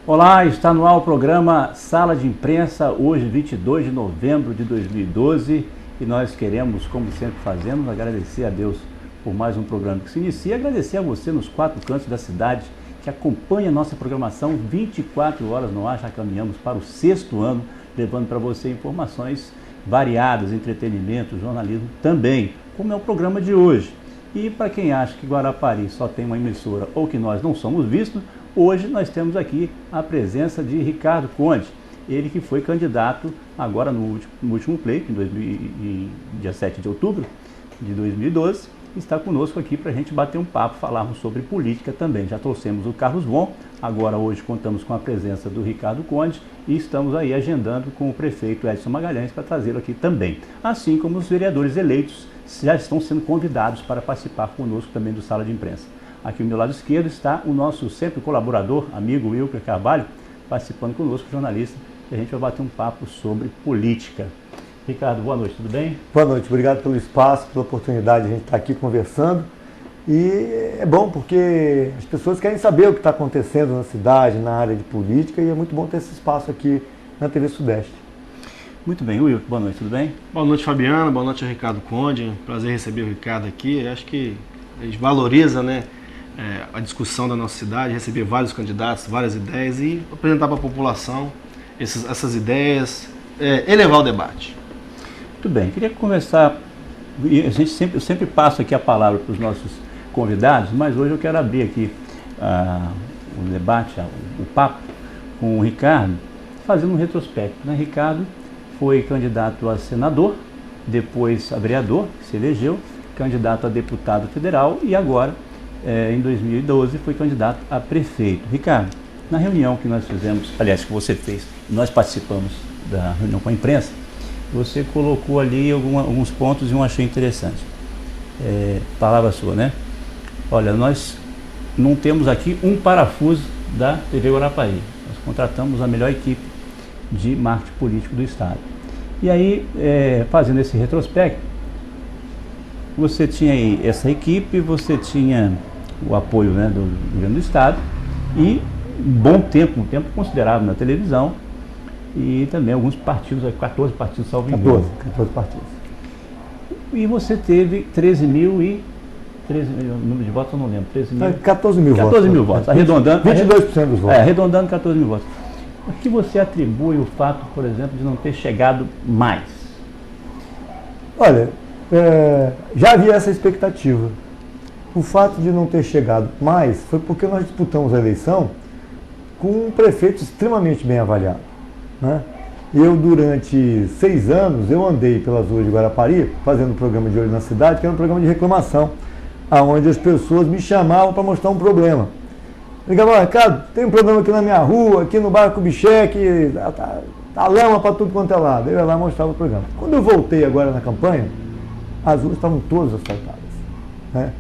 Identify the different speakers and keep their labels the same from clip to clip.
Speaker 1: Olá, está no ar o programa Sala de Imprensa, hoje 22 de novembro de 2012, e nós queremos, como sempre fazemos, agradecer a Deus por mais um programa que se inicia, e agradecer a você nos 4 cantos da cidade que acompanha a nossa programação 24 horas no ar. Já caminhamos para o 6º ano, levando para você informações variadas, entretenimento, jornalismo também, como é o programa de hoje. E para quem acha que Guarapari só tem uma emissora ou que nós não somos vistos, hoje nós temos aqui a presença de Ricardo Conde, ele que foi candidato agora no último pleito, dia 7 de outubro de 2012, está conosco aqui para a gente bater um papo, falarmos sobre política também. Já trouxemos o Carlos Von, agora hoje contamos com a presença do Ricardo Conde e estamos aí agendando com o prefeito Edson Magalhães para trazê-lo aqui também. Assim como os vereadores eleitos já estão sendo convidados para participar conosco também do Sala de Imprensa. Aqui ao meu lado esquerdo está o nosso sempre colaborador, amigo Wilker Carvalho, participando conosco, jornalista, e a gente vai bater um papo sobre política. Ricardo, boa noite, tudo bem?
Speaker 2: Boa noite, obrigado pelo espaço, pela oportunidade de a gente estar aqui conversando. E é bom porque as pessoas querem saber o que está acontecendo na cidade, na área de política, e é muito bom ter esse espaço aqui na TV Sudeste.
Speaker 1: Muito bem, Will, boa noite, tudo bem?
Speaker 3: Boa noite, Fabiano, boa noite ao Ricardo Conde, prazer receber o Ricardo aqui. Acho que a gente valoriza, né, a discussão da nossa cidade, receber vários candidatos, várias ideias e apresentar para a população essas ideias, elevar o debate.
Speaker 1: Muito bem, queria conversar, eu sempre passo aqui a palavra para os nossos convidados, mas hoje eu quero abrir aqui o debate, o papo com o Ricardo, fazendo um retrospecto, né? Ricardo foi candidato a senador, depois a vereador, que se elegeu, candidato a deputado federal e agora, em 2012, foi candidato a prefeito. Ricardo, na reunião que nós fizemos, aliás, que você fez, nós participamos da reunião com a imprensa, você colocou ali alguns pontos e eu achei interessante. Palavra sua, né? Olha, nós não temos aqui um parafuso da TV Guarapari. Nós contratamos a melhor equipe de marketing político do Estado. E aí, fazendo esse retrospecto, você tinha aí essa equipe, você tinha o apoio, né, do governo do Estado e um tempo considerável na televisão e também alguns partidos, 14 partidos, salvo engano.
Speaker 2: 14 partidos.
Speaker 1: E você teve 13 mil, o número de votos eu não lembro,
Speaker 2: 14 mil votos.
Speaker 1: 14 mil votos, arredondando.
Speaker 2: 22% dos votos.
Speaker 1: Arredondando 14 mil votos. O que você atribui o fato, por exemplo, de não ter chegado mais?
Speaker 2: Olha, já havia essa expectativa. O fato de não ter chegado mais foi porque nós disputamos a eleição com um prefeito extremamente bem avaliado, né? Eu, durante 6 anos, eu andei pelas ruas de Guarapari, fazendo um programa de Olho na Cidade, que era um programa de reclamação, onde as pessoas me chamavam para mostrar um problema. Ligavam: Ricardo, tem um problema aqui na minha rua, aqui no bairro Kubitschek, tá lama para tudo quanto é lado. Eu ia lá e mostrava o programa. Quando eu voltei agora na campanha, as ruas estavam todas asfaltadas, né?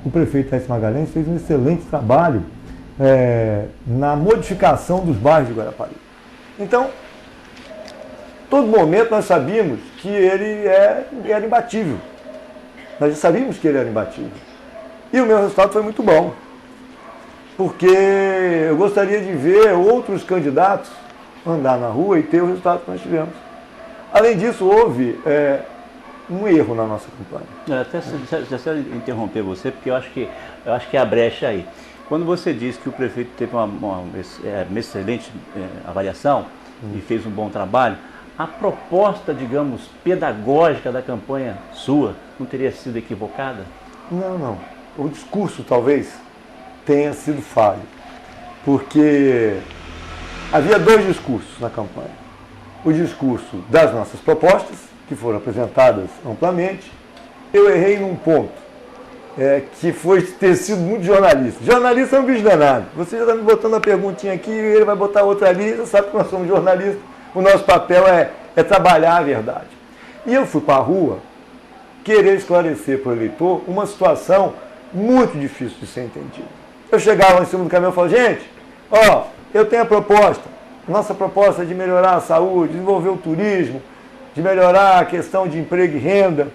Speaker 2: O prefeito Edson Magalhães fez um excelente trabalho na modificação dos bairros de Guarapari. Então, todo momento nós sabíamos que ele era imbatível. Nós já sabíamos que ele era imbatível. E o meu resultado foi muito bom, porque eu gostaria de ver outros candidatos andar na rua e ter o resultado que nós tivemos. Além disso, houve um erro na nossa campanha.
Speaker 1: Até se eu interromper você, porque eu acho que é a brecha aí. Quando você diz que o prefeito teve uma excelente avaliação e fez um bom trabalho, a proposta, digamos, pedagógica da campanha sua não teria sido equivocada?
Speaker 2: Não. O discurso talvez tenha sido falho, porque havia 2 discursos na campanha. O discurso das nossas propostas, que foram apresentadas amplamente. Eu errei num ponto, que foi ter sido muito jornalista. Jornalista é um bicho danado. Você já está me botando a perguntinha aqui, ele vai botar outra ali, você sabe que nós somos jornalistas, o nosso papel é trabalhar a verdade. E eu fui para a rua querer esclarecer para o eleitor uma situação muito difícil de ser entendida. Eu chegava em cima do caminhão e falava: gente, eu tenho a proposta. Nossa proposta é de melhorar a saúde, desenvolver o turismo, de melhorar a questão de emprego e renda.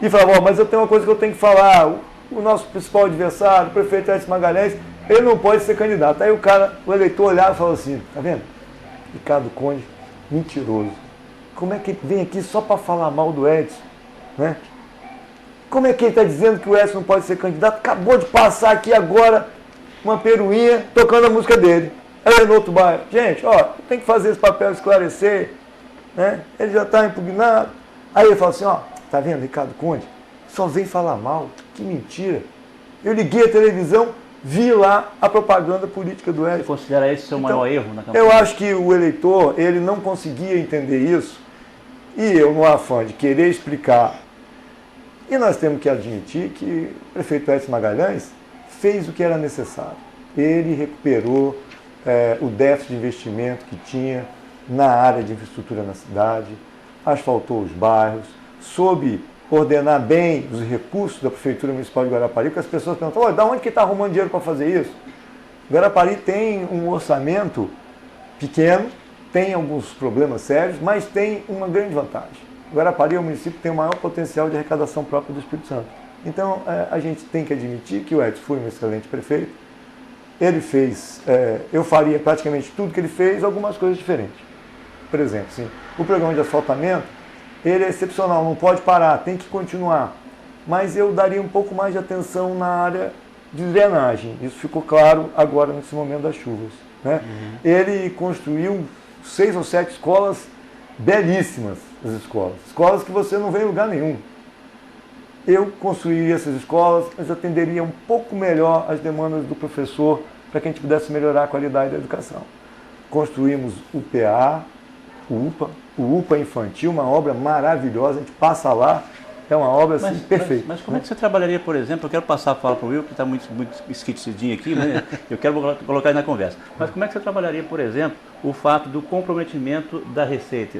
Speaker 2: E falava: mas eu tenho uma coisa que eu tenho que falar. O nosso principal adversário, o prefeito Edson Magalhães, ele não pode ser candidato. Aí o eleitor olhava e falou assim, tá vendo? Ricardo Conde, mentiroso. Como é que ele vem aqui só para falar mal do Edson? Né? Como é que ele está dizendo que o Edson não pode ser candidato? Acabou de passar aqui agora uma peruinha tocando a música dele. Aí no outro bairro, gente, ó, tem que fazer esse papel esclarecer, né? Ele já está impugnado. Aí ele fala assim, ó, tá vendo, Ricardo Conde? Só vem falar mal, que mentira. Eu liguei a televisão, vi lá a propaganda política do Edson.
Speaker 1: Você considera esse seu maior erro na campanha?
Speaker 2: Eu acho que o eleitor, ele não conseguia entender isso, e eu, no afã de querer explicar, e nós temos que admitir que o prefeito Edson Magalhães fez o que era necessário. Ele recuperou o déficit de investimento que tinha na área de infraestrutura na cidade, asfaltou os bairros, soube ordenar bem os recursos da Prefeitura Municipal de Guarapari, porque as pessoas perguntam, da onde que está arrumando dinheiro para fazer isso? Guarapari tem um orçamento pequeno, tem alguns problemas sérios, mas tem uma grande vantagem. Guarapari é o município que tem o maior potencial de arrecadação própria do Espírito Santo. Então, a gente tem que admitir que o Edson foi um excelente prefeito. Ele fez, eu faria praticamente tudo que ele fez, algumas coisas diferentes. Por exemplo, sim, o programa de asfaltamento, ele é excepcional, não pode parar, tem que continuar. Mas eu daria um pouco mais de atenção na área de drenagem. Isso ficou claro agora nesse momento das chuvas. Né? Ele construiu 6 ou 7 escolas belíssimas, as escolas que você não vê em lugar nenhum. Eu construiria essas escolas, mas atenderia um pouco melhor as demandas do professor para que a gente pudesse melhorar a qualidade da educação. Construímos o PA, o UPA infantil, uma obra maravilhosa, a gente passa lá, é uma obra assim, perfeita.
Speaker 1: Mas como é que você trabalharia, por exemplo, eu quero passar a fala para o Will, que está muito esquecidinho aqui, né? Eu quero colocar ele na conversa. Mas como é que você trabalharia, por exemplo, o fato do comprometimento da Receita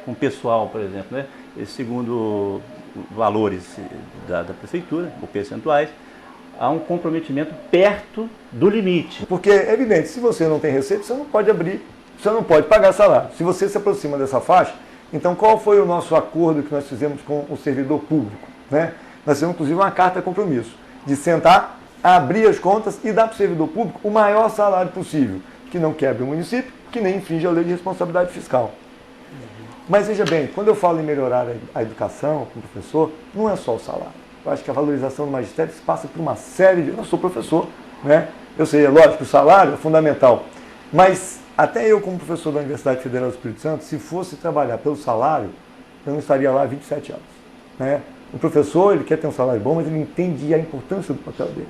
Speaker 1: com o pessoal, por exemplo, né? Segundo valores da Prefeitura, ou percentuais, há um comprometimento perto do limite.
Speaker 2: Porque é evidente, se você não tem receita, você não pode abrir, você não pode pagar salário. Se você se aproxima dessa faixa, então qual foi o nosso acordo que nós fizemos com o servidor público? Né? Nós fizemos inclusive uma carta de compromisso, de sentar, abrir as contas e dar para o servidor público o maior salário possível, que não quebre o município, que nem infringe a lei de responsabilidade fiscal. Mas veja bem, quando eu falo em melhorar a educação com o professor, não é só o salário. Eu acho que a valorização do magistério se passa por uma série de... Eu sou professor, né? Eu sei, é lógico, o salário é fundamental. Mas até eu, como professor da Universidade Federal do Espírito Santo, se fosse trabalhar pelo salário, eu não estaria lá há 27 anos. Né? O professor, ele quer ter um salário bom, mas ele entende a importância do papel dele.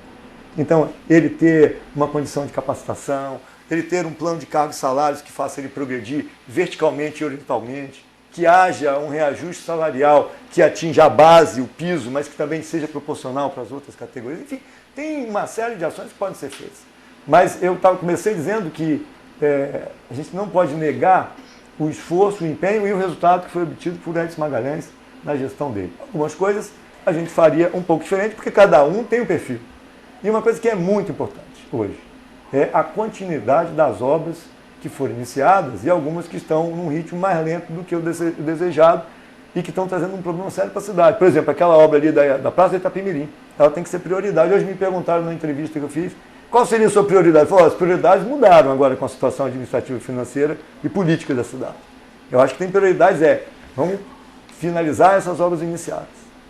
Speaker 2: Então, ele ter uma condição de capacitação, ele ter um plano de cargos e salários que faça ele progredir verticalmente e horizontalmente, que haja um reajuste salarial que atinja a base, o piso, mas que também seja proporcional para as outras categorias. Enfim, tem uma série de ações que podem ser feitas. Mas eu comecei dizendo que a gente não pode negar o esforço, o empenho e o resultado que foi obtido por Edson Magalhães na gestão dele. Algumas coisas a gente faria um pouco diferente, porque cada um tem um perfil. E uma coisa que é muito importante hoje é a continuidade das obras que foram iniciadas e algumas que estão num ritmo mais lento do que o desejado e que estão trazendo um problema sério para a cidade. Por exemplo, aquela obra ali da Praça de Itapemirim, ela tem que ser prioridade. Hoje me perguntaram na entrevista que eu fiz, qual seria a sua prioridade? Eu falei, as prioridades mudaram agora com a situação administrativa, financeira e política da cidade. Eu acho que tem prioridades, vamos finalizar essas obras iniciadas.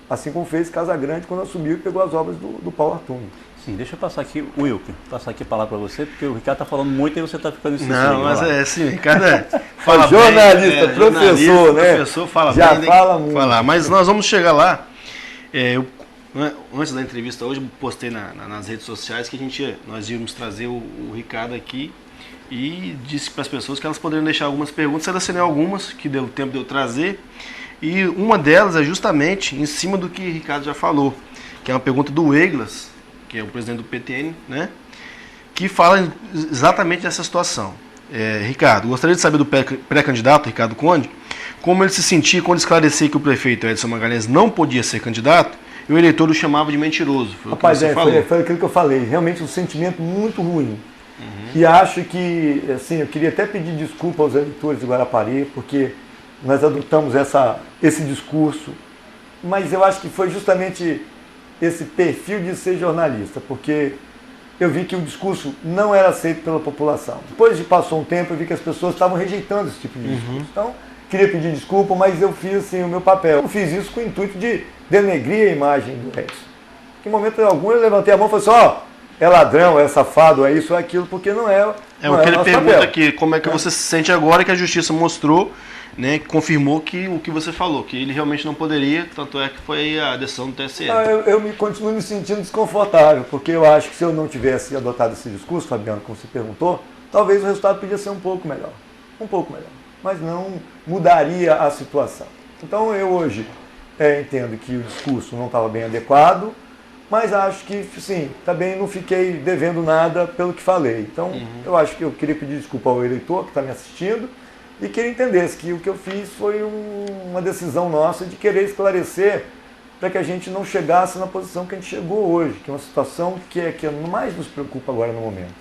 Speaker 2: Assim como fez Casa Grande quando assumiu e pegou as obras do Paulo Artung.
Speaker 1: Sim, deixa eu passar aqui, Wilker, passar aqui a palavra para você, porque o Ricardo está falando muito e você está ficando em
Speaker 3: Não, mas sim, o Ricardo fala
Speaker 2: jornalista,
Speaker 3: bem,
Speaker 2: professor, né?
Speaker 3: Professor fala
Speaker 2: já
Speaker 3: bem,
Speaker 2: fala muito.
Speaker 3: Falar. Mas nós vamos chegar lá. Antes da entrevista hoje, postei nas redes sociais que nós íamos trazer o Ricardo aqui e disse para as pessoas que elas poderiam deixar algumas perguntas, selecionei algumas que deu tempo de eu trazer, e uma delas é justamente em cima do que o Ricardo já falou, que é uma pergunta do Eglas, que é o presidente do PTN, né, que fala exatamente dessa situação. Ricardo, gostaria de saber do pré-candidato, Ricardo Conde, como ele se sentia quando esclarecia que o prefeito Edson Magalhães não podia ser candidato e o eleitor o chamava de mentiroso. Foi
Speaker 2: Rapaz,
Speaker 3: o que você falou.
Speaker 2: Foi aquilo que eu falei, realmente um sentimento muito ruim. E acho que, assim, eu queria até pedir desculpa aos eleitores de Guarapari, porque nós adotamos esse discurso, mas eu acho que foi justamente esse perfil de ser jornalista, porque eu vi que o discurso não era aceito pela população. Depois de passou um tempo, eu vi que as pessoas estavam rejeitando esse tipo de discurso. Então, queria pedir desculpa, mas eu fiz assim, o meu papel. Eu fiz isso com o intuito de denegrir a imagem do Edson. Em momento algum eu levantei a mão e falei assim, é ladrão, é safado, é isso, é aquilo, porque não é.
Speaker 3: É o que ele pergunta aqui, como é que você se sente agora que a justiça mostrou, né, confirmou que o que você falou, que ele realmente não poderia, tanto é que foi a decisão do TSE.
Speaker 2: Eu continuo me sentindo desconfortável, porque eu acho que se eu não tivesse adotado esse discurso, Fabiano, como você perguntou, talvez o resultado podia ser um pouco melhor, mas não mudaria a situação. Então eu hoje entendo que o discurso não estava bem adequado, mas acho que, sim, também não fiquei devendo nada pelo que falei. Então, eu acho que eu queria pedir desculpa ao eleitor que está me assistindo e que ele entendesse que o que eu fiz foi uma decisão nossa de querer esclarecer para que a gente não chegasse na posição que a gente chegou hoje, que é uma situação que mais nos preocupa agora no momento.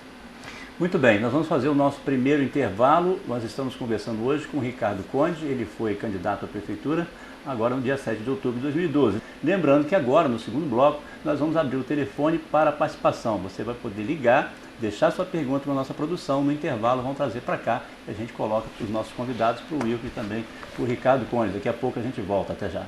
Speaker 1: Muito bem, nós vamos fazer o nosso primeiro intervalo. Nós estamos conversando hoje com o Ricardo Conde, ele foi candidato à prefeitura, agora no dia 7 de outubro de 2012. Lembrando que agora, no segundo bloco, nós vamos abrir o telefone para participação. Você vai poder ligar, deixar sua pergunta na nossa produção, no intervalo vão trazer para cá e a gente coloca para os nossos convidados, para o Wilker e também para o Ricardo Conde. Daqui a pouco a gente volta, até já.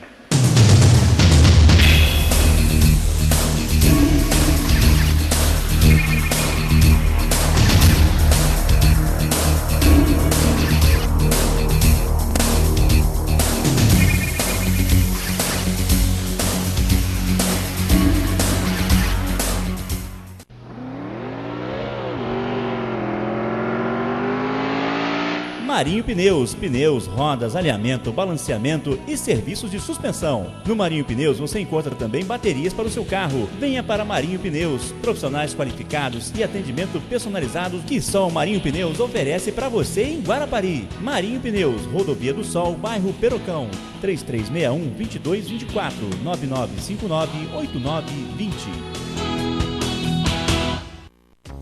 Speaker 4: Marinho Pneus, pneus, rodas, alinhamento, balanceamento e serviços de suspensão. No Marinho Pneus você encontra também baterias para o seu carro. Venha para Marinho Pneus, profissionais qualificados e atendimento personalizado que só o Marinho Pneus oferece para você em Guarapari. Marinho Pneus, Rodovia do Sol, bairro Perocão, 3361-2224, 9959-8920.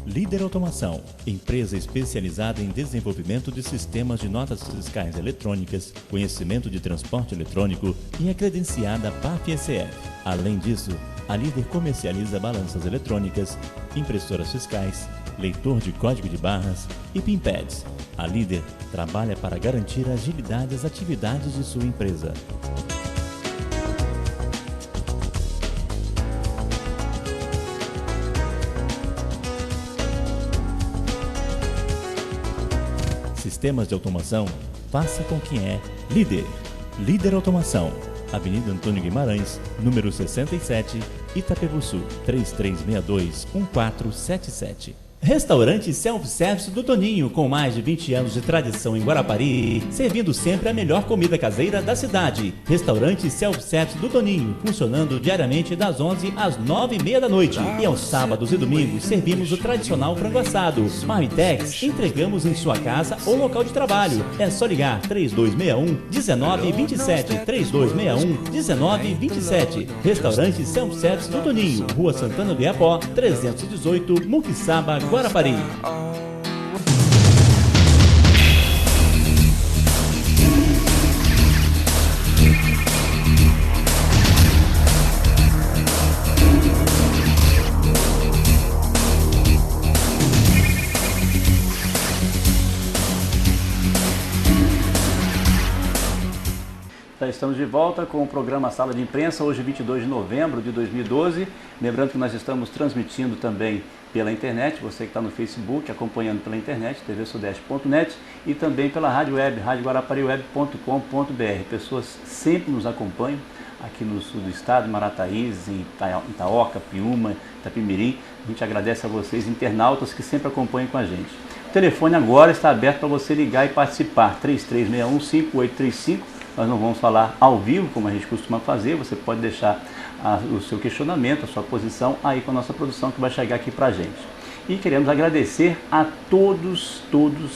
Speaker 4: Líder Automação, empresa especializada em desenvolvimento de sistemas de notas fiscais eletrônicas, conhecimento de transporte eletrônico e é credenciada PAF-ECF. Além disso, a Líder comercializa balanças eletrônicas, impressoras fiscais, leitor de código de barras e PIN-pads. A Líder trabalha para garantir a agilidade das atividades de sua empresa. Sistemas de automação, faça com quem é Líder. Líder Automação, Avenida Antônio Guimarães, número 67, Itapebuçu, 3362-1477. Restaurante Self-Service do Toninho, com mais de 20 anos de tradição em Guarapari, servindo sempre a melhor comida caseira da cidade. Restaurante Self-Service do Toninho, funcionando diariamente das 11 às 9h30 da noite. E aos sábados e domingos servimos o tradicional frango assado. Marmitex, entregamos em sua casa ou local de trabalho. É só ligar 3261-1927, 3261-1927. Restaurante Self-Service do Toninho, Rua Santana do Iapó, 318, Muquissaba, Guarapari.
Speaker 1: Já estamos de volta com o programa Sala de Imprensa, hoje 22 de novembro de 2012. Lembrando que nós estamos transmitindo também pela internet, você que está no Facebook, acompanhando pela internet, tvsudeste.net e também pela rádio web, radioguarapariweb.com.br. Pessoas sempre nos acompanham aqui no sul do estado, em Marataízes, em Itaoca, Piúma, Itapimirim. A gente agradece a vocês, internautas, que sempre acompanham com a gente. O telefone agora está aberto para você ligar e participar, 3361-5835. Nós não vamos falar ao vivo, como a gente costuma fazer, você pode deixar o seu questionamento, a sua posição aí com a nossa produção que vai chegar aqui para a gente. E queremos agradecer a todos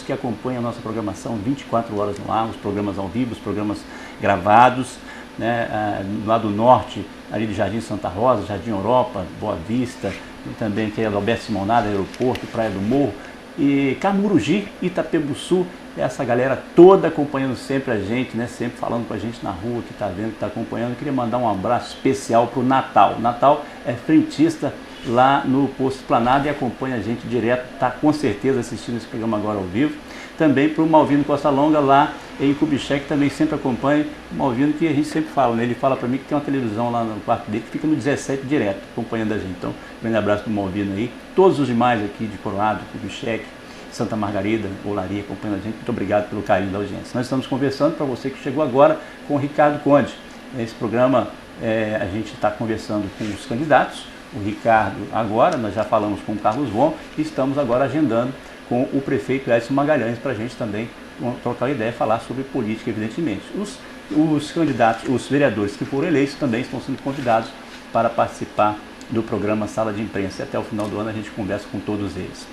Speaker 1: que acompanham a nossa programação 24 horas no ar, os programas ao vivo, os programas gravados, né, do lado norte, ali de Jardim Santa Rosa, Jardim Europa, Boa Vista, e também que é Alberto Simonada, Aeroporto, Praia do Morro, e Camurugi, Itapebuçu, essa galera toda acompanhando sempre a gente, né? Sempre falando com a gente na rua, que está vendo, que está acompanhando. Eu queria mandar um abraço especial para o Natal. Natal é frentista lá no Posto Esplanada e acompanha a gente direto, está com certeza assistindo esse programa agora ao vivo. Também para o Malvino Costa Longa lá em Kubitschek, que também sempre acompanha o Malvino, que a gente sempre fala, né? Ele fala para mim que tem uma televisão lá no quarto dele que fica no 17 direto, acompanhando a gente. Então, um grande abraço para o Malvino aí. Todos os demais aqui de Coroado, Kubitschek, Santa Margarida, Olaria, acompanhando a gente. Muito obrigado pelo carinho da audiência. Nós estamos conversando, para você que chegou agora, com o Ricardo Conde. Nesse programa a gente está conversando com os candidatos. O Ricardo agora, nós já falamos com o Carlos Von e estamos agora agendando com o prefeito Edson Magalhães para a gente também trocar ideia e falar sobre política, evidentemente. Os candidatos, os vereadores que foram eleitos também estão sendo convidados para participar do programa Sala de Imprensa. E até o final do ano a gente conversa com todos eles.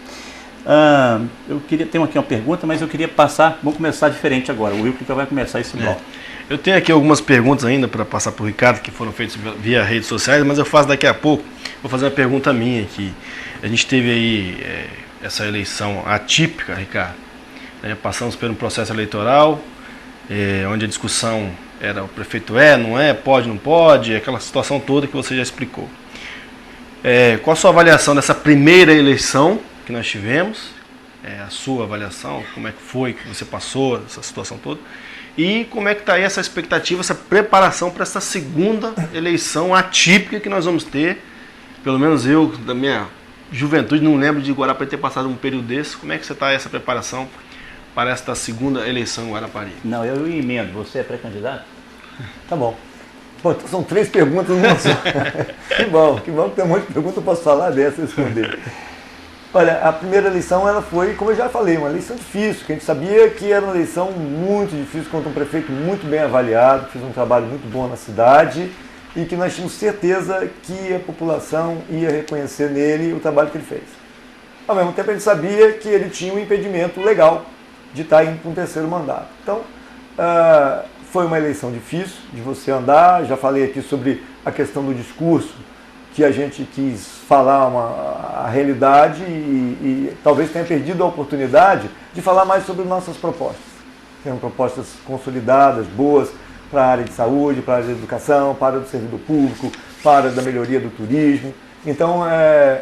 Speaker 1: Eu queria ter aqui uma pergunta, mas eu queria passar, vamos começar diferente agora. O Wilker vai começar esse bloco.
Speaker 3: Eu tenho aqui algumas perguntas ainda para passar para o Ricardo, que foram feitas via redes sociais, mas eu faço daqui a pouco. Vou fazer uma pergunta minha aqui. A gente teve aí essa eleição atípica, Ricardo. Passamos por um processo eleitoral, onde a discussão era o prefeito não é, pode, não pode, aquela situação toda que você já explicou. Qual a sua avaliação dessa primeira eleição que nós tivemos? A sua avaliação, como é que foi que você passou essa situação toda? E como é que está aí essa expectativa, essa preparação para essa segunda eleição atípica que nós vamos ter? Pelo menos eu, da minha juventude, não lembro de Guarapari ter passado um período desse. Como é que você está essa preparação para esta segunda eleição em Guarapari?
Speaker 1: Não, eu emendo. Você é pré-candidato?
Speaker 2: Tá bom. Bom, então são 3 perguntas numa só. Que bom que tem um monte de perguntas, eu posso falar dessa e responder. Olha, a primeira eleição ela foi, como eu já falei, uma eleição difícil, que a gente sabia que era uma eleição muito difícil contra um prefeito muito bem avaliado, que fez um trabalho muito bom na cidade e que nós tínhamos certeza que a população ia reconhecer nele o trabalho que ele fez. Ao mesmo tempo a gente sabia que ele tinha um impedimento legal de estar indo para um 3º mandato. Então, foi uma eleição difícil de você andar, já falei aqui sobre a questão do discurso, que a gente quis falar a realidade e talvez tenha perdido a oportunidade de falar mais sobre nossas propostas. Temos propostas consolidadas, boas, para a área de saúde, para a área de educação, para a área do servidor público, para a área da melhoria do turismo. Então,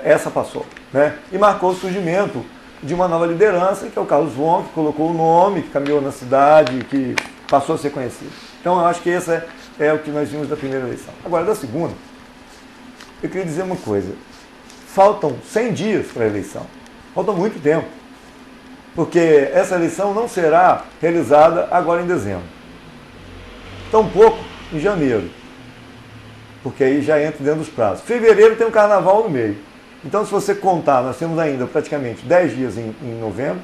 Speaker 2: essa passou, né? E marcou o surgimento de uma nova liderança, que é o Carlos Von, que colocou o nome, que caminhou na cidade, que passou a ser conhecido. Então, eu acho que esse é o que nós vimos da primeira eleição. Agora, da segunda, eu queria dizer uma coisa. Faltam 100 dias para a eleição. Falta muito tempo. Porque essa eleição não será realizada agora em dezembro. Tampouco em janeiro. Porque aí já entra dentro dos prazos. Fevereiro tem um carnaval no meio. Então, se você contar, nós temos ainda praticamente 10 dias em novembro,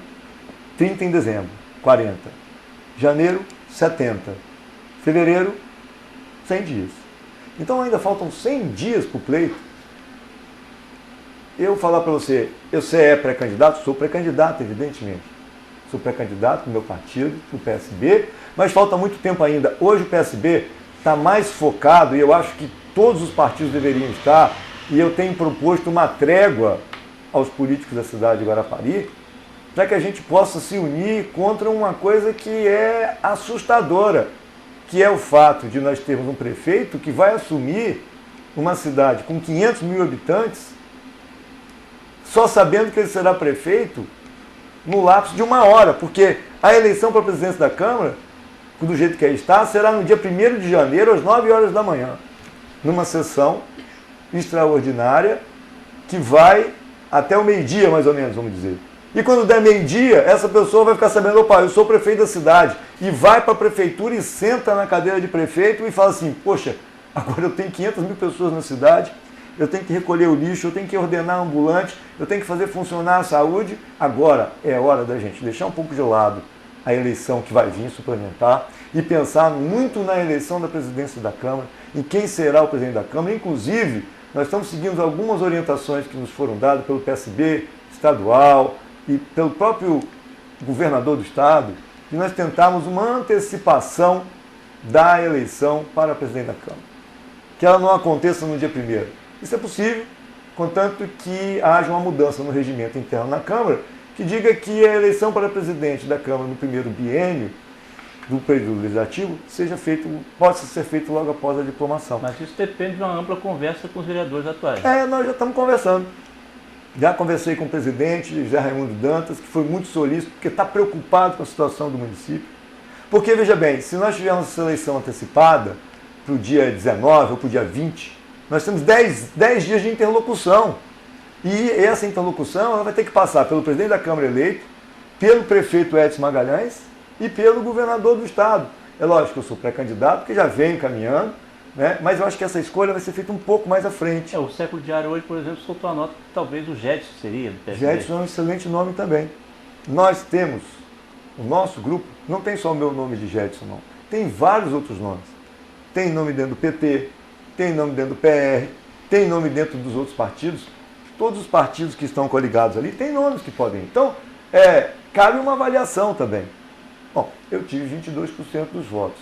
Speaker 2: 30 em dezembro, 40. Janeiro, 70. Fevereiro, 100 dias. Então ainda faltam 100 dias para o pleito. Eu falar para você é pré-candidato? Sou pré-candidato, evidentemente. Sou pré-candidato do meu partido, do PSB, mas falta muito tempo ainda. Hoje o PSB está mais focado, e eu acho que todos os partidos deveriam estar, e eu tenho proposto uma trégua aos políticos da cidade de Guarapari, para que a gente possa se unir contra uma coisa que é assustadora, que é o fato de nós termos um prefeito que vai assumir uma cidade com 500 mil habitantes, só sabendo que ele será prefeito no lapso de 1 hora, porque a eleição para a presidência da Câmara, do jeito que aí está, será no dia 1º de janeiro, às 9 horas da manhã, numa sessão extraordinária que vai até o meio-dia, mais ou menos, vamos dizer. E quando der meio-dia, essa pessoa vai ficar sabendo, opa, eu sou prefeito da cidade, e vai para a prefeitura e senta na cadeira de prefeito e fala assim, poxa, agora eu tenho 500 mil pessoas na cidade, eu tenho que recolher o lixo, eu tenho que ordenar ambulante, eu tenho que fazer funcionar a saúde, agora é hora da gente deixar um pouco de lado a eleição que vai vir suplementar e pensar muito na eleição da presidência da Câmara, em quem será o presidente da Câmara. Inclusive, nós estamos seguindo algumas orientações que nos foram dadas pelo PSB estadual, e pelo próprio governador do estado, que nós tentarmos uma antecipação da eleição para presidente da Câmara. Que ela não aconteça no dia 1º. Isso é possível, contanto que haja uma mudança no regimento interno na Câmara, que diga que a eleição para presidente da Câmara no 1º biênio do período legislativo possa ser feito logo após a diplomação.
Speaker 1: Mas isso depende de uma ampla conversa com os vereadores atuais.
Speaker 2: Nós já estamos conversando. Já conversei com o presidente, José Raimundo Dantas, que foi muito solícito, porque está preocupado com a situação do município. Porque, veja bem, se nós tivermos essa eleição antecipada para o dia 19 ou para o dia 20, nós temos 10 dias de interlocução. E essa interlocução ela vai ter que passar pelo presidente da Câmara eleito, pelo prefeito Edson Magalhães e pelo governador do estado. É lógico que eu sou pré-candidato, porque já venho caminhando, né? Mas eu acho que essa escolha vai ser feita um pouco mais à frente.
Speaker 1: O Século Diário hoje, por exemplo, soltou a nota que talvez o Jedson seria do PSB.
Speaker 2: Jedson é um excelente nome também. Nós temos, o nosso grupo, não tem só o meu nome de Jedson, não. Tem vários outros nomes. Tem nome dentro do PT, tem nome dentro do PR, tem nome dentro dos outros partidos. Todos os partidos que estão coligados ali têm nomes que podem ir. Então, cabe uma avaliação também. Bom, eu tive 22% dos votos.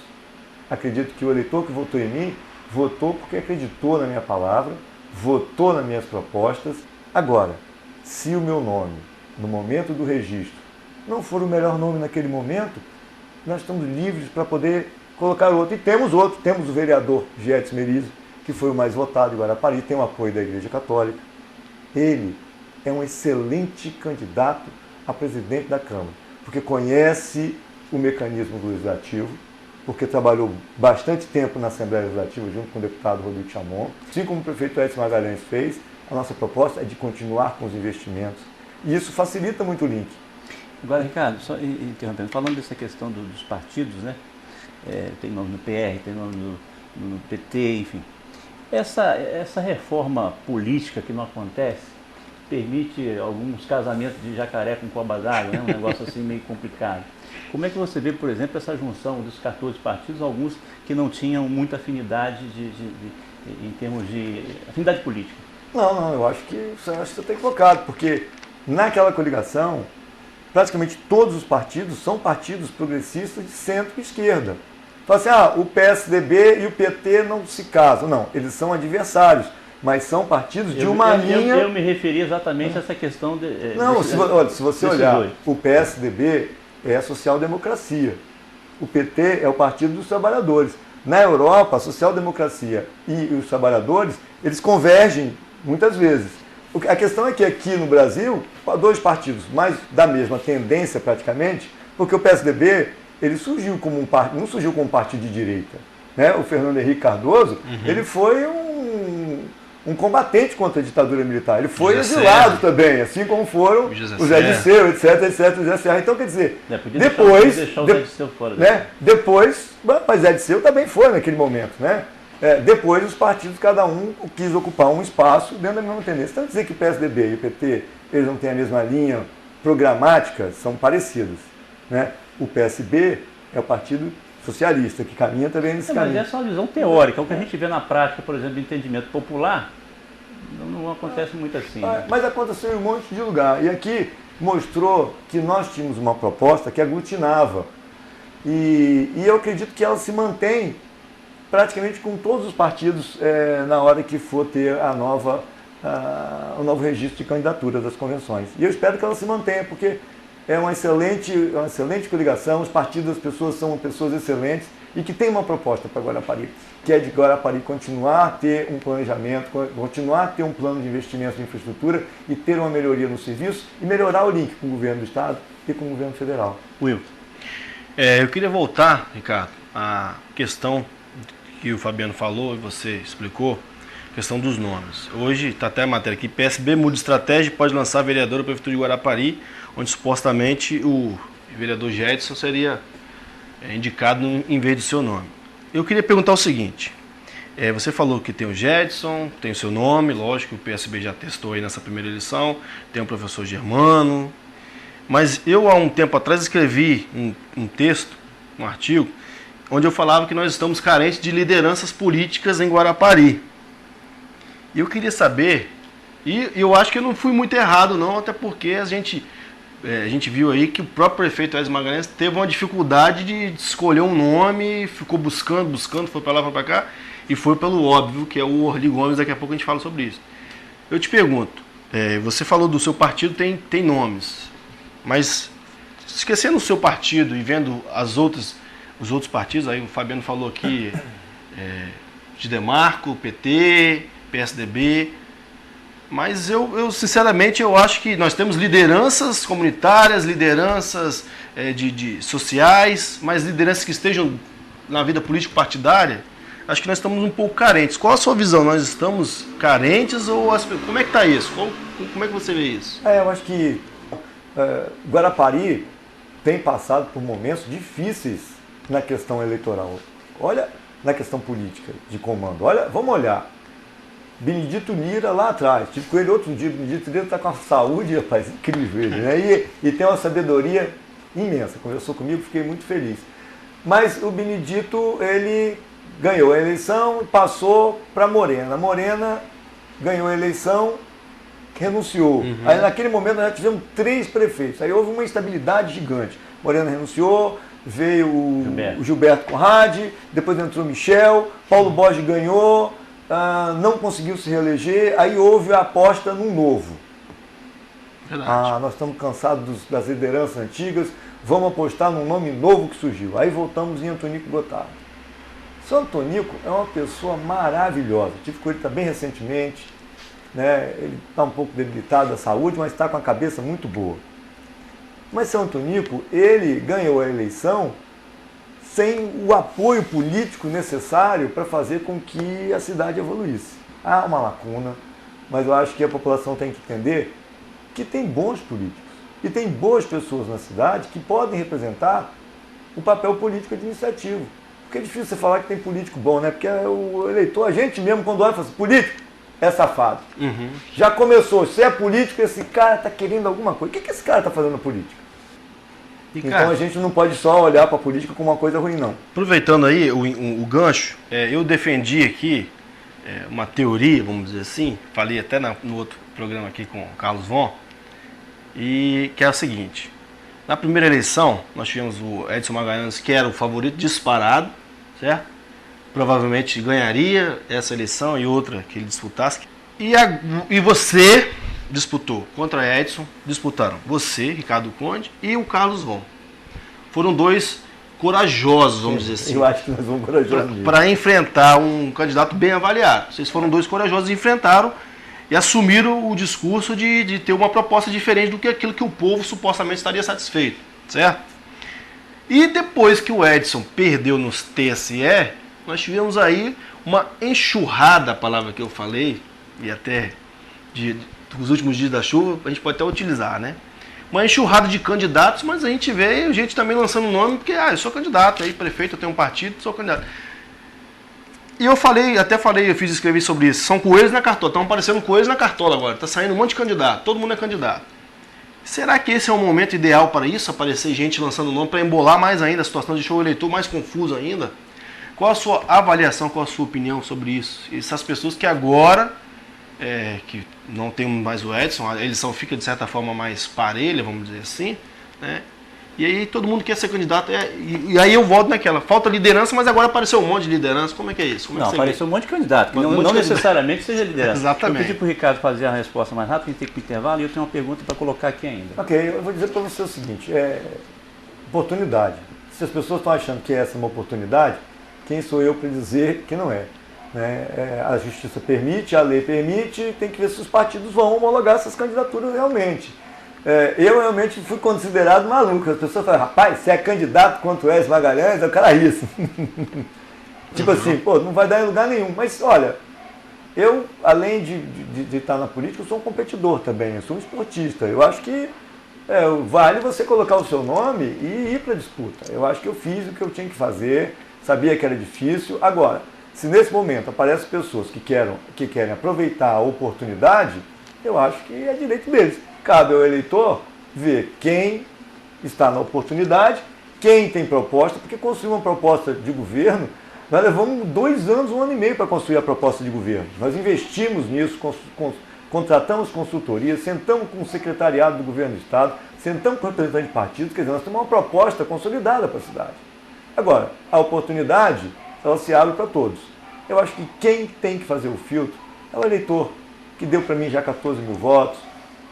Speaker 2: Acredito que o eleitor que votou em mim, votou porque acreditou na minha palavra, votou nas minhas propostas. Agora, se o meu nome, no momento do registro, não for o melhor nome naquele momento, nós estamos livres para poder colocar outro. E temos outro. Temos o vereador Jedson Merizio, que foi o mais votado em Guarapari, tem o apoio da Igreja Católica. Ele é um excelente candidato a presidente da Câmara, porque conhece o mecanismo do Legislativo, porque trabalhou bastante tempo na Assembleia Legislativa junto com o deputado Rodrigo Chamon. Assim como o prefeito Edson Magalhães fez, a nossa proposta é de continuar com os investimentos. E isso facilita muito o link.
Speaker 1: Agora, Ricardo, só interrompendo, falando dessa questão dos partidos, né? Tem nome no PR, tem nome no PT, enfim. Essa reforma política que não acontece permite alguns casamentos de jacaré com coba d'água, né? Um negócio assim meio complicado. Como é que você vê, por exemplo, essa junção dos 14 partidos, alguns que não tinham muita afinidade em termos de afinidade política?
Speaker 2: Não, eu acho que você está equivocado, porque naquela coligação, praticamente todos os partidos são partidos progressistas de centro e esquerda. Fala assim, o PSDB e o PT não se casam. Não, eles são adversários, mas são partidos de uma linha...
Speaker 1: Eu me referi exatamente a essa questão de...
Speaker 2: se você olhar, o PSDB é a social-democracia. O PT é o Partido dos Trabalhadores. Na Europa, a social-democracia e os trabalhadores, eles convergem muitas vezes. A questão é que aqui no Brasil, dois partidos mais da mesma tendência praticamente, porque o PSDB... ele surgiu como não surgiu como um partido de direita. Né? O Fernando Henrique Cardoso, ele foi um combatente contra a ditadura militar. Ele foi exilado também, assim como foram o Zé Disseu, etc. O Zé Serra. Então, quer dizer, depois... deixar o Zé Disseu fora. Mas Zé Disseu também foi naquele momento. Né? Depois, os partidos, cada um quis ocupar um espaço dentro da mesma tendência. Então, dizer que o PSDB e o PT eles não têm a mesma linha programática, são parecidos. Né? O PSB é o Partido Socialista, que caminha também nesse caminho.
Speaker 1: Mas essa é uma visão teórica. O que a gente vê na prática, por exemplo, de entendimento popular, não acontece muito assim. Né?
Speaker 2: Mas aconteceu em um monte de lugar. E aqui mostrou que nós tínhamos uma proposta que aglutinava. E eu acredito que ela se mantém praticamente com todos os partidos na hora que for ter o novo registro de candidatura das convenções. E eu espero que ela se mantenha, porque é uma excelente coligação, os partidos, as pessoas são pessoas excelentes e que tem uma proposta para Guarapari, que é de Guarapari continuar a ter um planejamento, continuar a ter um plano de investimento em infraestrutura e ter uma melhoria no serviço e melhorar o link com o governo do Estado e com o governo federal.
Speaker 3: Wilton. Eu queria voltar, Ricardo, à questão que o Fabiano falou e você explicou, a questão dos nomes. Hoje está até a matéria aqui, PSB muda estratégia e pode lançar vereador da Prefeitura de Guarapari, onde supostamente o vereador Jedson seria indicado em vez do seu nome. Eu queria perguntar o seguinte, você falou que tem o Jedson, tem o seu nome, lógico que o PSB já testou aí nessa primeira eleição, tem o professor Germano, mas eu há um tempo atrás escrevi um texto, um artigo, onde eu falava que nós estamos carentes de lideranças políticas em Guarapari. E eu queria saber, e eu acho que eu não fui muito errado não, até porque a gente viu aí que o próprio prefeito Edson Magalhães teve uma dificuldade de escolher um nome, ficou buscando, foi para lá, foi para cá, e foi pelo óbvio, que é o Orly Gomes, daqui a pouco a gente fala sobre isso. Eu te pergunto, você falou do seu partido, tem nomes, mas esquecendo o seu partido e vendo os os outros partidos, aí o Fabiano falou aqui de Demarco, PT, PSDB, mas eu sinceramente eu acho que nós temos lideranças comunitárias, lideranças sociais, mas lideranças que estejam na vida político-partidária, acho que nós estamos um pouco carentes. Qual a sua visão? Nós estamos carentes ou como é que está isso? Como é que você vê isso?
Speaker 2: Eu acho que Guarapari tem passado por momentos difíceis na questão eleitoral. Olha, na questão política de comando. Olha, vamos olhar. Benedito Lira lá atrás. Tive com ele outro dia. Benedito Lira está com a saúde, rapaz, incrível ele, né? E tem uma sabedoria imensa. Conversou comigo, fiquei muito feliz. Mas o Benedito, ele ganhou a eleição, passou para Morena. Morena ganhou a eleição, renunciou. Aí naquele momento nós já tivemos 3 prefeitos. Aí houve uma instabilidade gigante. Morena renunciou, veio o Gilberto Conrad, depois entrou Michel, Paulo Borges ganhou, não conseguiu se reeleger, aí houve a aposta num novo.
Speaker 3: Verdade.
Speaker 2: Nós estamos cansados das lideranças antigas, vamos apostar num nome novo que surgiu. Aí voltamos em Antonico Gotardo. Seu Antonico é uma pessoa maravilhosa, tive com ele também recentemente, né? Ele está um pouco debilitado da saúde, mas está com a cabeça muito boa. Mas seu Antonico, ele ganhou a eleição sem o apoio político necessário para fazer com que a cidade evoluísse. Há uma lacuna, mas eu acho que a população tem que entender que tem bons políticos e tem boas pessoas na cidade que podem representar o papel político administrativo. Porque é difícil você falar que tem político bom, né? Porque o eleitor, a gente mesmo, quando olha, fala assim, político é safado. Já começou, se é político, esse cara está querendo alguma coisa. O que esse cara está fazendo na política? Então a gente não pode só olhar para a política como uma coisa ruim, não.
Speaker 3: Aproveitando aí o gancho, eu defendi aqui uma teoria, vamos dizer assim, falei até no outro programa aqui com o Carlos Von, e que é o seguinte: na primeira eleição, nós tivemos o Edson Magalhães, que era o favorito disparado, certo? Provavelmente ganharia essa eleição e outra que ele disputasse. E você disputou contra Edson, disputaram você, Ricardo Conde, e o Carlos Von. Foram 2 corajosos, vamos dizer assim.
Speaker 2: Eu acho que nós vamos corajosos
Speaker 3: para enfrentar um candidato bem avaliado. Vocês foram 2 corajosos e enfrentaram e assumiram o discurso de ter uma proposta diferente do que aquilo que o povo supostamente estaria satisfeito, certo? E depois que o Edson perdeu nos TSE, nós tivemos aí uma enxurrada, a palavra que eu falei, e até dos últimos dias da chuva, a gente pode até utilizar, né? Uma enxurrada de candidatos, mas a gente vê gente também lançando nome, porque eu sou candidato, aí prefeito, eu tenho um partido, sou candidato. E eu escrevi sobre isso, são coelhos na cartola, estão aparecendo coelhos na cartola agora, está saindo um monte de candidato, todo mundo é candidato. Será que esse é o momento ideal para isso, aparecer gente lançando nome, para embolar mais ainda a situação, deixar o eleitor mais confuso ainda? Qual a sua avaliação, qual a sua opinião sobre isso? Essas pessoas que agora, que não tem mais o Edson, a eleição fica de certa forma mais parelha, vamos dizer assim, né? E aí todo mundo quer ser candidato, e aí eu volto naquela, falta liderança, mas agora apareceu um monte de liderança, como é que é isso?
Speaker 1: Apareceu um monte de candidato, que não necessariamente seja liderança.
Speaker 3: Exatamente.
Speaker 1: Eu pedi para o Ricardo fazer a resposta mais rápida, a gente tem que ir para o intervalo, e eu tenho uma pergunta para colocar aqui ainda.
Speaker 2: Ok, eu vou dizer para você o seguinte, oportunidade. Se as pessoas estão achando que essa é uma oportunidade, quem sou eu para dizer que não é? A justiça permite, a lei permite, tem que ver se os partidos vão homologar essas candidaturas realmente. Eu realmente fui considerado maluco. As pessoas falam, rapaz, você é candidato contra o Edson Magalhães, é o cara isso. Tipo assim, não vai dar em lugar nenhum. Mas olha, eu, além de estar na política, eu sou um competidor também, eu sou um esportista. Eu acho que vale você colocar o seu nome e ir para a disputa. Eu acho que eu fiz o que eu tinha que fazer, sabia que era difícil. Agora, se nesse momento aparecem pessoas que querem aproveitar a oportunidade, eu acho que é direito deles. Cabe ao eleitor ver quem está na oportunidade, quem tem proposta, porque construir uma proposta de governo, nós levamos 2 anos, 1 ano e meio para construir a proposta de governo. Nós investimos nisso, contratamos consultorias, sentamos com o secretariado do governo do Estado, sentamos com o representante de partido, quer dizer, nós temos uma proposta consolidada para a cidade. Agora, a oportunidade, ela se abre para todos. Eu acho que quem tem que fazer o filtro é o eleitor, que deu para mim já 14 mil votos,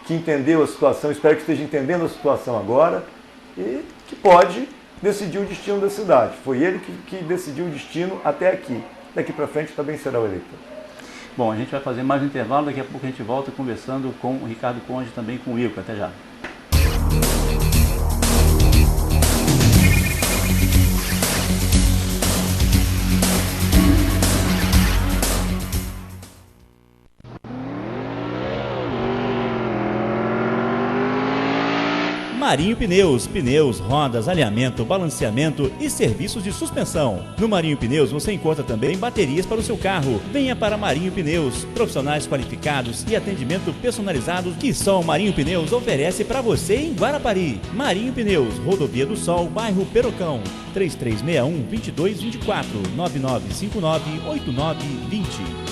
Speaker 2: que entendeu a situação, espero que esteja entendendo a situação agora, e que pode decidiu o destino da cidade. Foi ele que decidiu o destino até aqui. Daqui para frente também será o eleitor.
Speaker 1: Bom, a gente vai fazer mais um intervalo, daqui a pouco a gente volta conversando com o Ricardo Conde e também com o Wilco. Até já.
Speaker 4: Marinho Pneus, pneus, rodas, alinhamento, balanceamento e serviços de suspensão. No Marinho Pneus você encontra também baterias para o seu carro. Venha para Marinho Pneus, profissionais qualificados e atendimento personalizado que só o Marinho Pneus oferece para você em Guarapari. Marinho Pneus, Rodovia do Sol, bairro Perocão, 3361-2224, 9959-8920.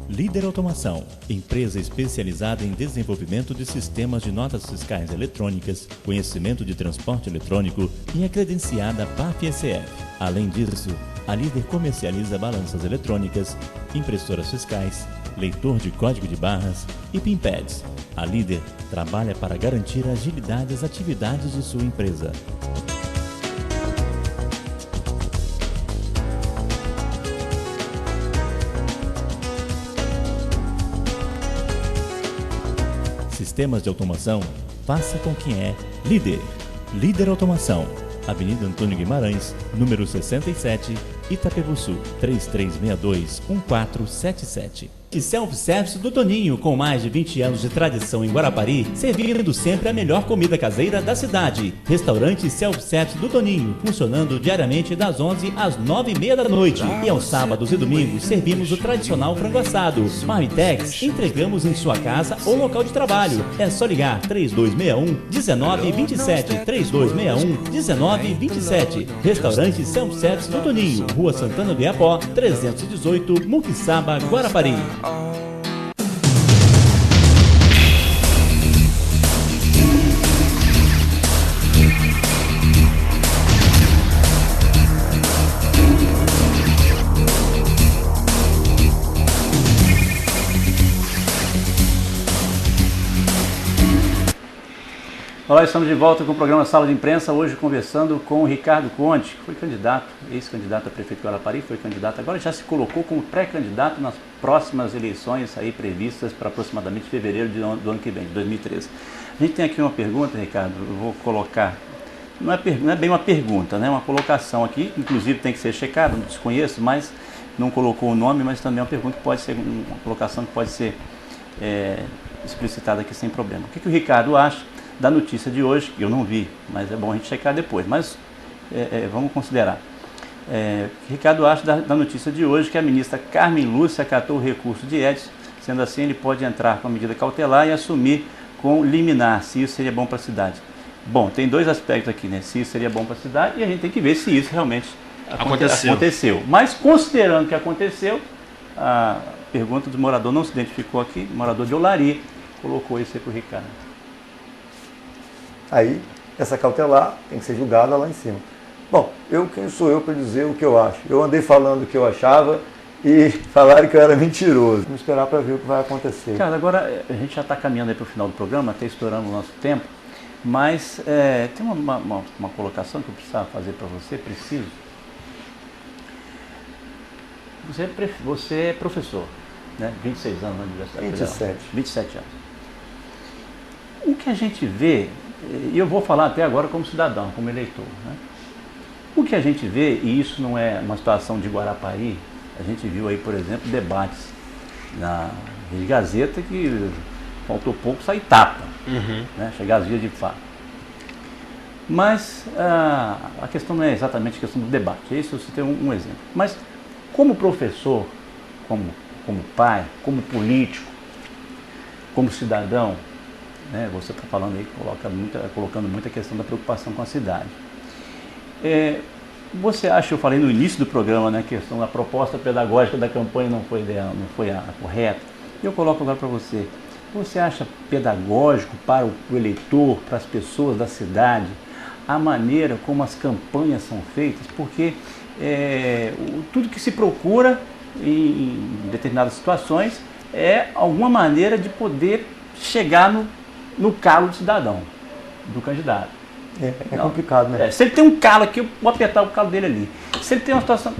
Speaker 4: Líder Automação, empresa especializada em desenvolvimento de sistemas de notas fiscais eletrônicas, conhecimento de transporte eletrônico e é credenciada PAF-SF. Além disso, a Líder comercializa balanças eletrônicas, impressoras fiscais, leitor de código de barras e PIN-pads. A Líder trabalha para garantir a agilidade das atividades de sua empresa. Sistemas de automação, faça com quem é líder. Líder Automação, Avenida Antônio Guimarães, número 67, Itapebuçu, 3362-1477. E Self-Service do Toninho, com mais de 20 anos de tradição em Guarapari, servindo sempre a melhor comida caseira da cidade. Restaurante Self-Service do Toninho, funcionando diariamente das 11 às 9h30 da noite. E aos sábados e domingos servimos o tradicional frango assado. Marmitex, entregamos em sua casa ou local de trabalho. É só ligar 3261-1927, 3261-1927. Restaurante Self-Service do Toninho, Rua Santana do Iapó, 318, Muquiçaba, Guarapari.
Speaker 1: Olá, estamos de volta com o programa Sala de Imprensa, hoje conversando com o Ricardo Conde, que foi candidato, ex-candidato a prefeito de Guarapari, foi candidato, agora já se colocou como pré-candidato nas próximas eleições aí previstas para aproximadamente fevereiro do ano que vem, de 2013. A gente tem aqui uma pergunta, Ricardo, eu vou colocar, não é bem uma pergunta, né? Uma colocação aqui, inclusive tem que ser checada, não desconheço, mas não colocou o nome, mas também é uma pergunta que pode ser, uma colocação que pode ser explicitada aqui sem problema. O que o Ricardo acha da notícia de hoje, que eu não vi, mas é bom a gente checar depois, mas vamos considerar. Ricardo acha da notícia de hoje que a ministra Carmen Lúcia acatou o recurso de Edson, sendo assim ele pode entrar com a medida cautelar e assumir com liminar, se isso seria bom para a cidade. Bom, tem dois aspectos aqui, né? Se isso seria bom para a cidade e a gente tem que ver se isso realmente aconteceu. Mas considerando que aconteceu, a pergunta do morador não se identificou aqui, morador de Olaria, colocou isso aí para o Ricardo.
Speaker 2: Aí, essa cautelar tem que ser julgada lá em cima. Bom, quem sou eu para dizer o que eu acho? Eu andei falando o que eu achava e falaram que eu era mentiroso. Vamos esperar para ver o que vai acontecer.
Speaker 1: Cara, agora a gente já está caminhando aí para o final do programa, até estourando o nosso tempo, mas tem uma colocação que eu precisava fazer para você, preciso. Você é professor, né? 26 anos na Universidade Federal. 27 anos. O que a gente vê, e eu vou falar até agora como cidadão, como eleitor, né? O que a gente vê, e isso não é uma situação de Guarapari, a gente viu aí, por exemplo, debates na Rede Gazeta que faltou pouco sair tapa, né? Chegar às vias de fato. Mas a questão não é exatamente a questão do debate, isso você tem um exemplo. Mas como professor, como pai, como político, como cidadão, né, você está falando aí, colocando muita questão da preocupação com a cidade. Você acha, eu falei no início do programa, né, a questão da proposta pedagógica da campanha não foi a correta. Eu coloco agora para você. Você acha pedagógico para o eleitor, para as pessoas da cidade, a maneira como as campanhas são feitas? Porque tudo que se procura em determinadas situações é alguma maneira de poder chegar no calo do cidadão, do candidato.
Speaker 2: É complicado, né?
Speaker 1: Se ele tem um calo aqui, eu vou apertar o calo dele ali. Se ele tem uma situação...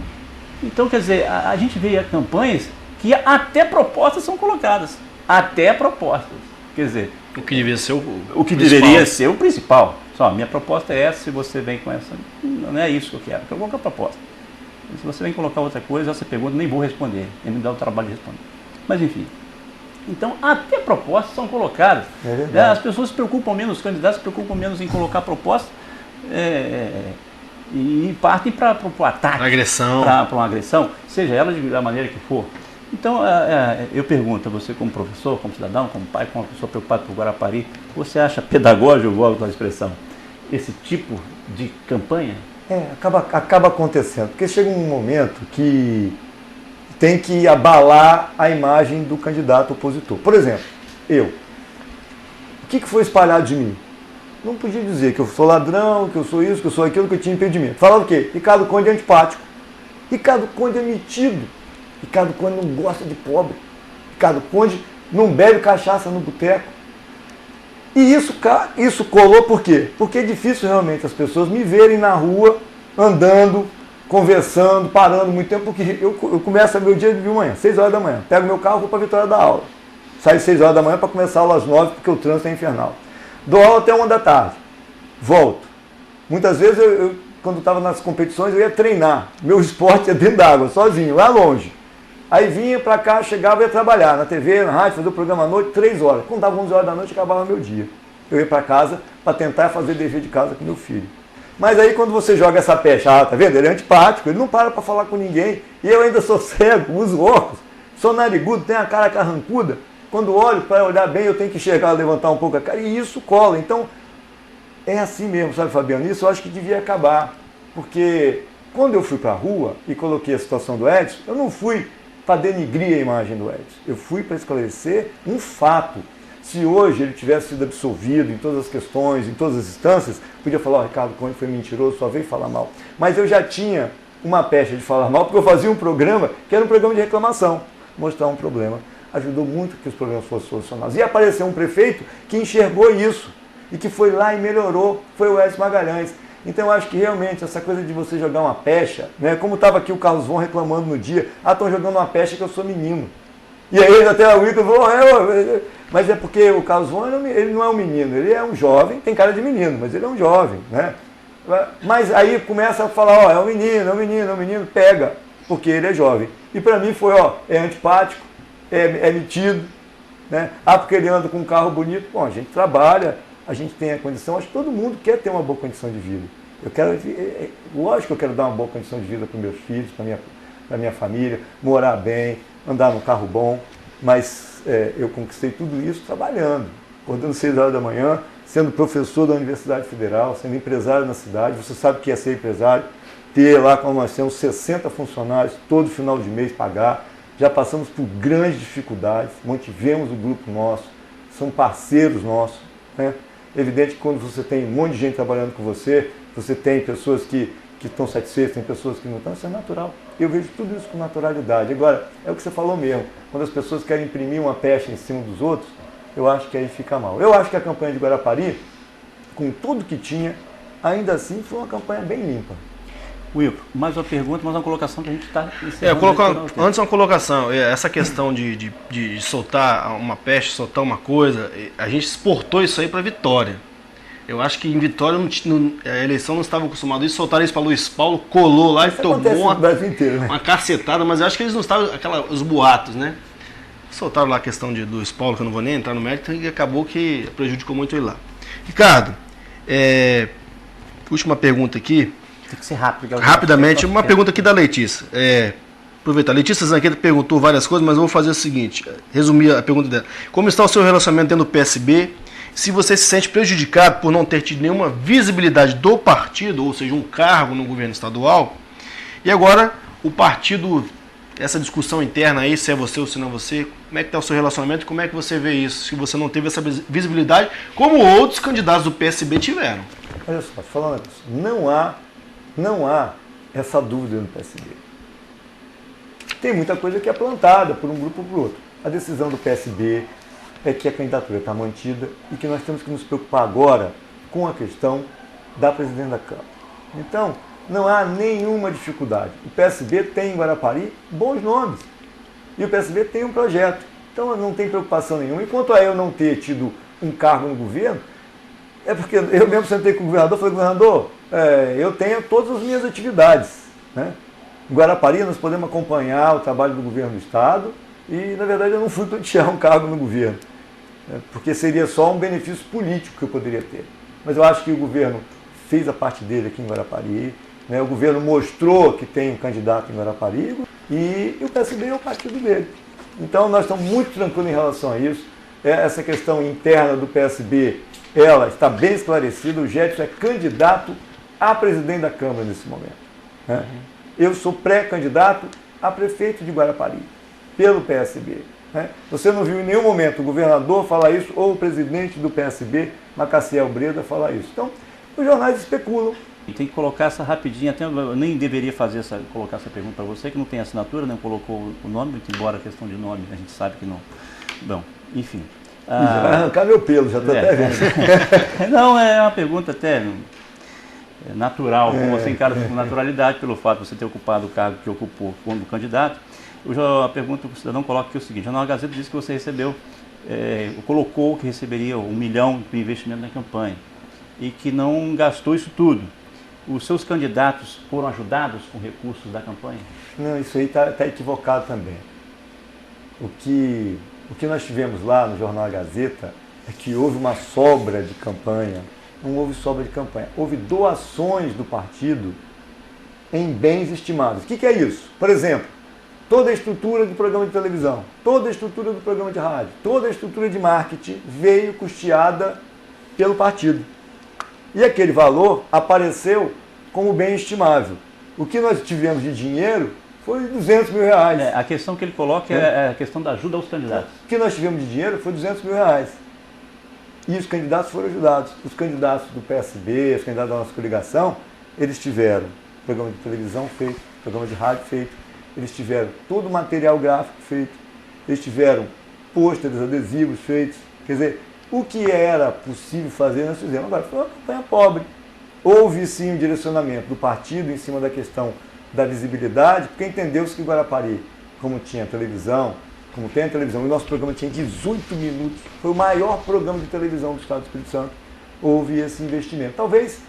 Speaker 1: Então, quer dizer, a gente vê campanhas que até propostas são colocadas. Até propostas. Quer dizer...
Speaker 3: O que deveria ser
Speaker 1: o que deveria ser o principal. Só, minha proposta é essa, se você vem com essa... Não é isso que eu quero, eu vou com a proposta. Se você vem colocar outra coisa, essa pergunta nem vou responder. Ele me dá o trabalho de responder. Mas, enfim... Então, até propostas são colocadas. As pessoas se preocupam menos, os candidatos se preocupam menos em colocar propostas e partem para o ataque. Para uma agressão, seja ela da maneira que for. Então, eu pergunto a você como professor, como cidadão, como pai, como uma pessoa preocupada por Guarapari, você acha pedagógico, eu volto à expressão, esse tipo de campanha?
Speaker 2: Acaba acontecendo, porque chega um momento que tem que abalar a imagem do candidato opositor. Por exemplo, o que foi espalhado de mim? Não podia dizer que eu sou ladrão, que eu sou isso, que eu sou aquilo, que eu tinha impedimento. Falava o quê? Ricardo Conde é antipático. Ricardo Conde é metido. Ricardo Conde não gosta de pobre. Ricardo Conde não bebe cachaça no boteco. E isso colou por quê? Porque é difícil realmente as pessoas me verem na rua, andando, conversando, parando muito tempo, porque eu começo meu dia de manhã, 6 horas da manhã. Pego meu carro, vou para a Vitória da aula. Saio 6 horas da manhã para começar a aula às 9, porque o trânsito é infernal. Dou aula até 1 da tarde. Volto. Muitas vezes, quando estava nas competições, eu ia treinar. Meu esporte é dentro d'água, sozinho, lá longe. Aí vinha para cá, chegava e ia trabalhar na TV, na rádio, fazer o programa à noite, 3 horas. Quando dava 11 horas da noite, acabava meu dia. Eu ia para casa para tentar fazer dever de casa com meu filho. Mas aí quando você joga essa pecha, tá vendo? Ele é antipático, ele não para falar com ninguém. E eu ainda sou cego, uso óculos, sou narigudo, tenho a cara carrancuda. Quando olho para olhar bem, eu tenho que enxergar, levantar um pouco a cara, e isso cola. Então, é assim mesmo, sabe, Fabiano? Isso eu acho que devia acabar. Porque quando eu fui para a rua e coloquei a situação do Edson, eu não fui para denigrir a imagem do Edson. Eu fui para esclarecer um fato. Se hoje ele tivesse sido absolvido em todas as questões, em todas as instâncias, podia falar, Ricardo Conde foi mentiroso, só veio falar mal. Mas eu já tinha uma pecha de falar mal, porque eu fazia um programa que era um programa de reclamação, mostrar um problema. Ajudou muito que os problemas fossem solucionados. E apareceu um prefeito que enxergou isso e que foi lá e melhorou, foi o Edson Magalhães. Então eu acho que realmente essa coisa de você jogar uma pecha, né, como estava aqui o Carlos Von reclamando no dia, estão jogando uma pecha que eu sou menino. E aí até o Wilton falou, mas é porque o Carlos Von, ele não é um menino, ele é um jovem, tem cara de menino, mas ele é um jovem, né? Mas aí começa a falar, é um menino, pega, porque ele é jovem. E para mim foi, é antipático, é metido, né? Porque ele anda com um carro bonito. Bom, a gente trabalha, a gente tem a condição, acho que todo mundo quer ter uma boa condição de vida. Lógico que eu quero dar uma boa condição de vida para meus filhos, para minha família, morar bem, andar num carro bom, mas eu conquistei tudo isso trabalhando, acordando 6 horas da manhã, sendo professor da Universidade Federal, sendo empresário na cidade. Você sabe o que é ser empresário, ter lá, como nós temos, 60 funcionários, todo final de mês pagar. Já passamos por grandes dificuldades, mantivemos o grupo nosso, são parceiros nossos, né? Evidente que quando você tem um monte de gente trabalhando com você, você tem pessoas que estão satisfeitas, tem pessoas que não estão, isso é natural. Eu vejo tudo isso com naturalidade. Agora, é o que você falou mesmo, quando as pessoas querem imprimir uma pecha em cima dos outros, eu acho que aí fica mal. Eu acho que a campanha de Guarapari, com tudo que tinha, ainda assim foi uma campanha bem limpa.
Speaker 1: Wilton, mais uma pergunta, mais uma colocação que a gente está encerrando.
Speaker 3: Antes uma colocação, essa questão de soltar uma pecha, soltar uma coisa, a gente exportou isso aí para Vitória. Eu acho que em Vitória a eleição não estava acostumada a isso, soltaram isso para Luiz Paulo, colou lá e tomou uma cacetada, mas eu acho que eles não estavam, os boatos, né? Soltaram lá a questão de Luiz Paulo, que eu não vou nem entrar no mérito, e acabou que prejudicou muito ele lá. Ricardo, última pergunta aqui.
Speaker 1: Tem que ser rápido.
Speaker 3: Rapidamente, uma pergunta aqui da Letícia. Aproveitar, Letícia Zanqueta perguntou várias coisas, mas eu vou fazer o seguinte, resumir a pergunta dela. Como está o seu relacionamento dentro do PSB? Se você se sente prejudicado por não ter tido nenhuma visibilidade do partido, ou seja, um cargo no governo estadual, e agora o partido, essa discussão interna aí, se é você ou se não é você, como é que está o seu relacionamento, como é que você vê isso, se você não teve essa visibilidade, como outros candidatos do PSB tiveram?
Speaker 2: Olha só, falando isso, não há essa dúvida no PSB. Tem muita coisa que é plantada por um grupo ou por outro. A decisão do PSB é que a candidatura está mantida e que nós temos que nos preocupar agora com a questão da presidente da Câmara. Então, não há nenhuma dificuldade. O PSB tem em Guarapari bons nomes. E o PSB tem um projeto. Então, não tem preocupação nenhuma. E quanto a eu não ter tido um cargo no governo, é porque eu mesmo sentei com o governador e falei, governador, eu tenho todas as minhas atividades. Né? Em Guarapari, nós podemos acompanhar o trabalho do governo do Estado e, na verdade, eu não fui pleitear um cargo no governo, porque seria só um benefício político que eu poderia ter. Mas eu acho que o governo fez a parte dele aqui em Guarapari, né? O governo mostrou que tem um candidato em Guarapari e o PSB é o partido dele. Então, nós estamos muito tranquilos em relação a isso. Essa questão interna do PSB, ela está bem esclarecida. O Jetson é candidato a presidente da Câmara nesse momento. Né? Eu sou pré-candidato a prefeito de Guarapari, pelo PSB. Né? Você não viu em nenhum momento o governador falar isso ou o presidente do PSB, Macaciel Breda, falar isso. Então, os jornais especulam.
Speaker 1: E tem que colocar essa rapidinha, até eu nem deveria colocar essa pergunta para você, que não tem assinatura, não colocou o nome, embora a questão de nome a gente sabe que não. Bom, enfim.
Speaker 2: Vai arrancar meu pelo, já estou até vendo.
Speaker 1: Não, é uma pergunta até natural, como você encara com naturalidade, pelo fato de você ter ocupado o cargo que ocupou como candidato. A pergunta que o cidadão coloca aqui é o seguinte: o Jornal Gazeta disse que você recebeu, colocou que receberia 1 milhão de investimento na campanha e que não gastou isso tudo. Os seus candidatos foram ajudados com recursos da campanha?
Speaker 2: Não, isso aí está equivocado também. O que nós tivemos lá no Jornal Gazeta é que houve uma sobra de campanha. Não houve sobra de campanha. Houve doações do partido em bens estimados. O que é isso? Por exemplo, toda a estrutura do programa de televisão, toda a estrutura do programa de rádio, toda a estrutura de marketing veio custeada pelo partido. E aquele valor apareceu como bem estimável. O que nós tivemos de dinheiro foi 200 mil reais.
Speaker 1: A questão que ele coloca é a questão da ajuda aos candidatos.
Speaker 2: O que nós tivemos de dinheiro foi 200 mil reais. E os candidatos foram ajudados. Os candidatos do PSB, os candidatos da nossa coligação, eles tiveram programa de televisão feito, programa de rádio feito, eles tiveram todo o material gráfico feito, eles tiveram pôsteres, adesivos feitos. Quer dizer, o que era possível fazer, nós fizemos. Agora, foi uma campanha pobre. Houve sim um direcionamento do partido em cima da questão da visibilidade, porque entendeu-se que Guarapari, como tinha televisão, como tem a televisão, e o nosso programa tinha 18 minutos, foi o maior programa de televisão do Estado do Espírito Santo, houve esse investimento. Talvez,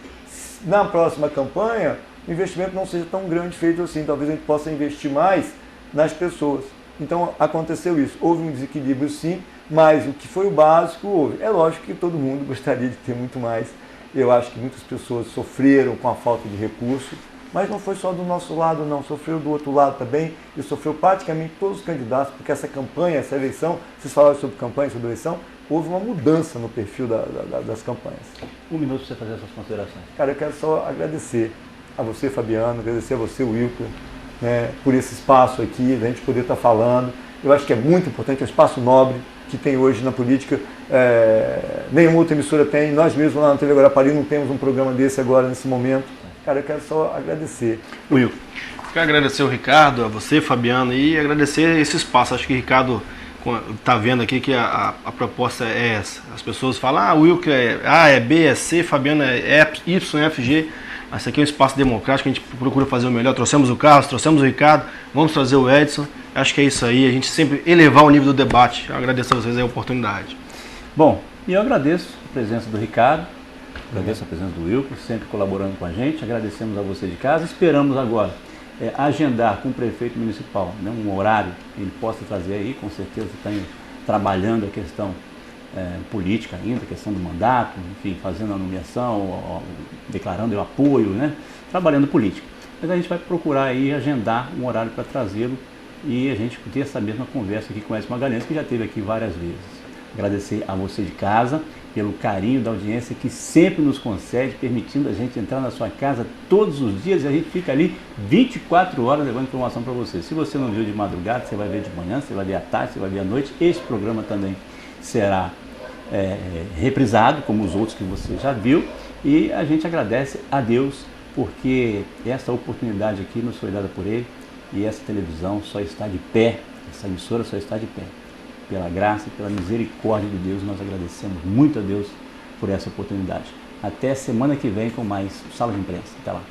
Speaker 2: na próxima campanha, o investimento não seja tão grande feito assim, talvez a gente possa investir mais nas pessoas. Então, aconteceu isso. Houve um desequilíbrio sim, mas o que foi o básico houve. É lógico que todo mundo gostaria de ter muito mais. Eu acho que muitas pessoas sofreram com a falta de recurso, mas não foi só do nosso lado, não. Sofreu do outro lado também e sofreu praticamente todos os candidatos, porque essa campanha, essa eleição, vocês falaram sobre campanha, sobre eleição, houve uma mudança no perfil das campanhas.
Speaker 1: 1 minuto para você fazer essas considerações.
Speaker 2: Cara, eu quero só agradecer a você, Fabiano, agradecer a você, Wilker, né, por esse espaço aqui, da gente poder estar falando. Eu acho que é muito importante, é um espaço nobre que tem hoje na política. Nenhuma outra emissora tem, nós mesmos lá na TV Guarapari não temos um programa desse agora, nesse momento. Cara, eu quero só agradecer.
Speaker 1: Will.
Speaker 3: Quero agradecer o Ricardo, a você, Fabiano, e agradecer esse espaço. Acho que o Ricardo está vendo aqui que a proposta é essa. As pessoas falam, o Wilker é A, é B, é C, Fabiano é Y, F, G. Esse aqui é um espaço democrático, a gente procura fazer o melhor. Trouxemos o Carlos, trouxemos o Ricardo, vamos trazer o Edson. Acho que é isso aí, a gente sempre elevar o nível do debate. Eu agradeço a vocês a oportunidade.
Speaker 1: Bom, e eu agradeço a presença do Ricardo, agradeço a presença do Wilker, sempre colaborando com a gente. Agradecemos a você de casa. Esperamos agora agendar com o prefeito municipal, né, um horário que ele possa trazer aí. Com certeza está trabalhando a questão política ainda, a questão do mandato, enfim, fazendo a nomeação, declarando o apoio, né, trabalhando política. Mas a gente vai procurar aí agendar um horário para trazê-lo e a gente ter essa mesma conversa aqui com o Edson Magalhães, que já esteve aqui várias vezes. Agradecer a você de casa pelo carinho da audiência que sempre nos concede, permitindo a gente entrar na sua casa todos os dias e a gente fica ali 24 horas levando informação para você. Se você não viu de madrugada, você vai ver de manhã, você vai ver à tarde, você vai ver à noite. Este programa também será reprisado, como os outros que você já viu, e a gente agradece a Deus porque essa oportunidade aqui nos foi dada por Ele e essa televisão só está de pé, essa emissora só está de pé. Pela graça e pela misericórdia de Deus, nós agradecemos muito a Deus por essa oportunidade. Até semana que vem com mais Sala de Imprensa. Até lá.